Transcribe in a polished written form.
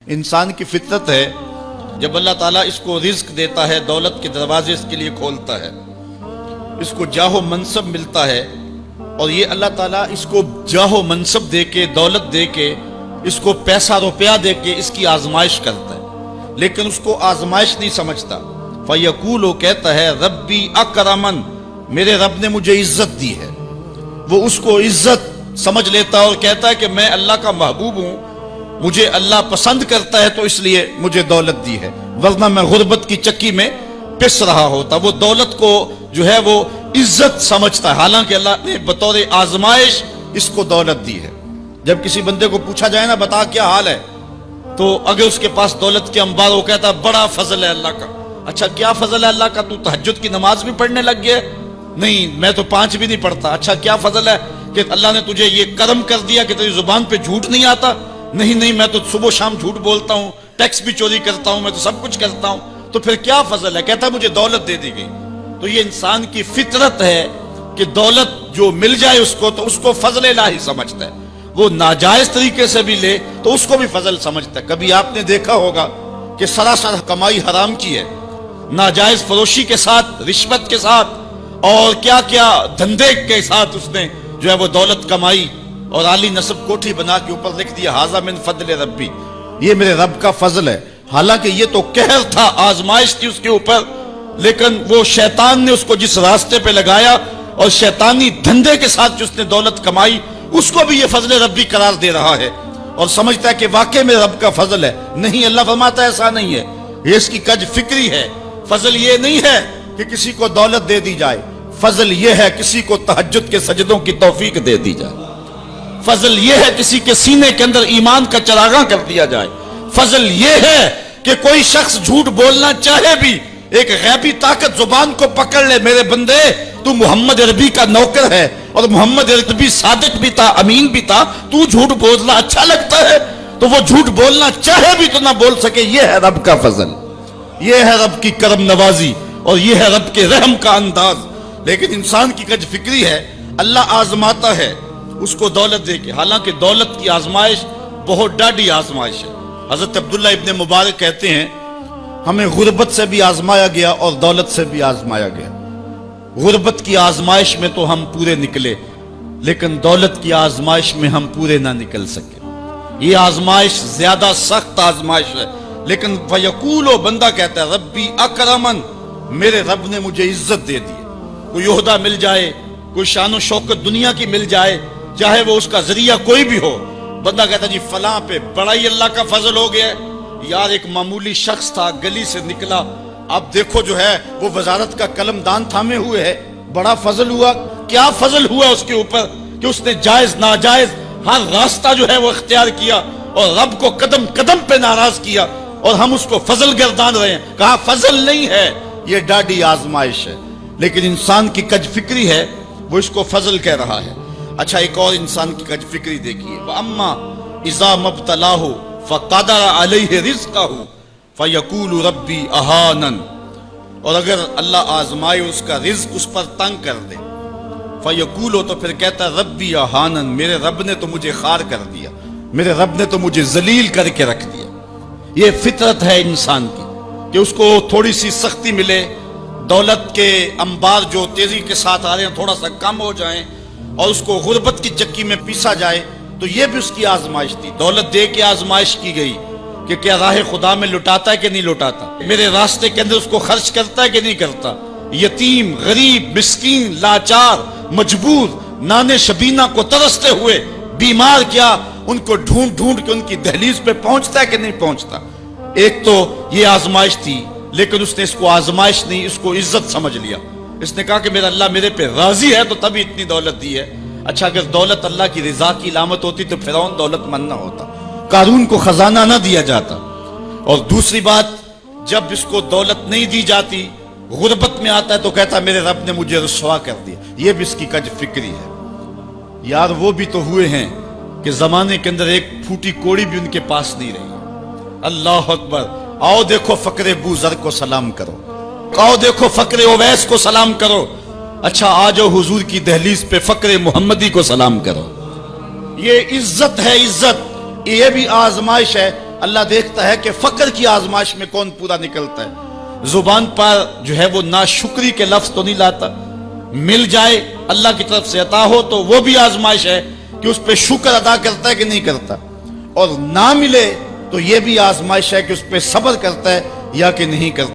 انسان کی فطرت ہے، جب اللہ تعالیٰ اس کو رزق دیتا ہے، دولت کے دروازے اس کے لیے کھولتا ہے، اس کو جاہ و منصب ملتا ہے، اور یہ اللہ تعالیٰ اس کو جاہ و منصب دے کے، دولت دے کے، اس کو پیسہ روپیہ دے کے اس کی آزمائش کرتا ہے، لیکن اس کو آزمائش نہیں سمجھتا۔ فَيَقُولُ، وہ کہتا ہے ربی اکرمن، میرے رب نے مجھے عزت دی ہے، وہ اس کو عزت سمجھ لیتا اور کہتا ہے کہ میں اللہ کا محبوب ہوں، مجھے اللہ پسند کرتا ہے تو اس لیے مجھے دولت دی ہے، ورنہ میں غربت کی چکی میں پس رہا ہوتا۔ وہ دولت کو جو ہے وہ عزت سمجھتا ہے، حالانکہ اللہ نے بطور آزمائش اس کو دولت دی ہے۔ جب کسی بندے کو پوچھا جائے نا بتا کیا حال ہے، تو اگر اس کے پاس دولت کے انبار، وہ کہتا ہے بڑا فضل ہے اللہ کا۔ اچھا کیا فضل ہے اللہ کا؟ تو تہجد کی نماز بھی پڑھنے لگ گیا؟ نہیں، میں تو 5 بھی نہیں پڑھتا۔ اچھا کیا فضل ہے کہ اللہ نے تجھے یہ کرم کر دیا کہ تیری زبان پہ جھوٹ نہیں آتا؟ نہیں، میں تو صبح شام جھوٹ بولتا ہوں، ٹیکس بھی چوری کرتا ہوں، میں تو سب کچھ کرتا ہوں۔ تو پھر کیا فضل ہے؟ کہتا ہے مجھے دولت دے دی گئی۔ تو یہ انسان کی فطرت ہے کہ دولت جو مل جائے اس کو فضل الہی سمجھتا ہے۔ وہ ناجائز طریقے سے بھی لے تو اس کو بھی فضل سمجھتا ہے۔ کبھی آپ نے دیکھا ہوگا کہ سراسر کمائی حرام کی ہے، ناجائز فروشی کے ساتھ، رشوت کے ساتھ، اور کیا کیا دھندے کے ساتھ اس نے جو ہے وہ دولت کمائی، اور عالی نصب کوٹھی بنا کے اوپر لکھ دیا ھذا من فضل ربی، یہ میرے رب کا فضل ہے۔ حالانکہ یہ تو قہر تھا، آزمائش تھی اس کے اوپر، لیکن وہ شیطان نے اس کو جس راستے پہ لگایا اور شیطانی دھندے کے ساتھ جس نے دولت کمائی، اس کو بھی یہ فضل ربی قرار دے رہا ہے اور سمجھتا ہے کہ واقعی میرے رب کا فضل ہے۔ نہیں، اللہ فرماتا ہے ایسا نہیں ہے، یہ اس کی کج فکری ہے۔ فضل یہ نہیں ہے کہ کسی کو دولت دے دی جائے، فضل یہ ہے کسی کو تہجد کے سجدوں کی توفیق دے دی جائے، فضل یہ ہے کسی کے سینے کے اندر ایمان کا چراغاں کر دیا جائے، فضل یہ ہے کہ کوئی شخص جھوٹ بولنا چاہے بھی ایک غیبی طاقت زبان کو پکڑ لے، میرے بندے تو محمد عربی کا نوکر ہے، اور محمد عربی صادق بھی تھا، امین بھی تھا، تو جھوٹ بولنا اچھا لگتا ہے، تو وہ جھوٹ بولنا چاہے بھی تو نہ بول سکے۔ یہ ہے رب کا فضل، یہ ہے رب کی کرم نوازی، اور یہ ہے رب کے رحم کا انداز۔ لیکن انسان کی کج فکری ہے، اللہ آزماتا ہے اس کو دولت دے کے، حالانکہ دولت کی آزمائش بہت ڈاڈی آزمائش ہے۔ حضرت عبداللہ ابن مبارک کہتے ہیں ہمیں غربت سے بھی آزمایا گیا اور دولت سے بھی آزمایا گیا۔ غربت کی آزمائش میں تو ہم پورے نکلے، لیکن دولت کی آزمائش میں ہم پورے نہ نکل سکے۔ یہ آزمائش زیادہ سخت آزمائش ہے، لیکن فیقول، بندہ کہتا ہے ربی اکرمن، میرے رب نے مجھے عزت دے دی۔ کوئی عہدہ مل جائے، کوئی شان و شوکت دنیا کی مل جائے، چاہے وہ اس کا ذریعہ کوئی بھی ہو، بندہ کہتا ہے جی فلاں پہ بڑا ہی اللہ کا فضل ہو گیا ہے۔ یار ایک معمولی شخص تھا، گلی سے نکلا، اب دیکھو جو ہے وہ وزارت کا قلم دان تھامے ہوئے ہے، بڑا فضل ہوا۔ کیا فضل ہوا اس کے اوپر کہ اس نے جائز ناجائز ہر راستہ جو ہے وہ اختیار کیا، اور رب کو قدم قدم پہ ناراض کیا، اور ہم اس کو فضل گردان رہے ہیں۔ کہا فضل نہیں ہے، یہ ڈاڈی آزمائش ہے۔ لیکن انسان کی کج فکری ہے، وہ اس کو فضل کہہ رہا ہے۔ اچھا ایک اور انسان کی کج فکری دیکھیے، وَأَمَّا إِذَا مَبْتَلَاهُ فَقَدَرَ عَلَيْهِ رِزْقَهُ فَيَقُولُ رَبِّي أَهَانَنِ، اور اگر اللہ آزمائے اس کا رزق اس پر تنگ کر دے، فَيَقُولُ، تو پھر کہتا ہے رَبِّي أَهَانَنِ، میرے رب نے تو مجھے خوار کر دیا، میرے رب نے تو مجھے ذلیل کر کے رکھ دیا۔ یہ فطرت ہے انسان کی کہ اس کو تھوڑی سی سختی ملے، دولت کے انبار جو تیزی کے ساتھ آ رہے ہیں تھوڑا سا کم ہو جائیں، اور اس کو غربت کی چکی میں پیسا جائے، تو یہ بھی اس کی آزمائش تھی۔ دولت دے کے آزمائش کی گئی کہ کیا راہ خدا میں لٹاتا ہے کہ نہیں لٹاتا، میرے راستے کے اندر اس کو خرچ کرتا ہے کہ نہیں کرتا۔ یتیم، غریب، مسکین، لاچار، مجبور، نانے شبینہ کو ترستے ہوئے، بیمار، کیا ان کو ڈھونڈ ڈھونڈ کے ان کی دہلیز پہ پہنچتا ہے کہ نہیں پہنچتا۔ ایک تو یہ آزمائش تھی، لیکن اس نے اس کو آزمائش نہیں، اس کو عزت سمجھ لیا۔ اس نے کہا کہ میرا اللہ میرے پہ راضی ہے تو تبھی اتنی دولت دی ہے۔ اچھا اگر دولت اللہ کی رضا کی علامت ہوتی تو فرعون دولت مند نہ ہوتا، قارون کو خزانہ نہ دیا جاتا۔ اور دوسری بات، جب اس کو دولت نہیں دی جاتی، غربت میں آتا ہے تو کہتا ہے میرے رب نے مجھے رسوا کر دیا۔ یہ بھی اس کی کج فکری ہے۔ یار وہ بھی تو ہوئے ہیں کہ زمانے کے اندر ایک پھوٹی کوڑی بھی ان کے پاس نہیں رہی۔ اللہ اکبر، آؤ دیکھو فقر بوذر کو سلام کرو، آؤ دیکھو فقر اویس کو سلام کرو، اچھا آ جاؤ حضور کی دہلیز پہ فقر محمدی کو سلام کرو۔ یہ عزت ہے، عزت، یہ بھی آزمائش ہے۔ اللہ دیکھتا ہے کہ فقر کی آزمائش میں کون پورا نکلتا ہے. زبان پر جو ہے وہ ناشکری کے لفظ تو نہیں لاتا. مل جائے اللہ کی طرف سے عطا ہو تو وہ بھی آزمائش ہے کہ اس پہ شکر ادا کرتا ہے کہ نہیں کرتا, اور نہ ملے تو یہ بھی آزمائش ہے کہ اس پہ صبر کرتا ہے یا کہ نہیں کرتا.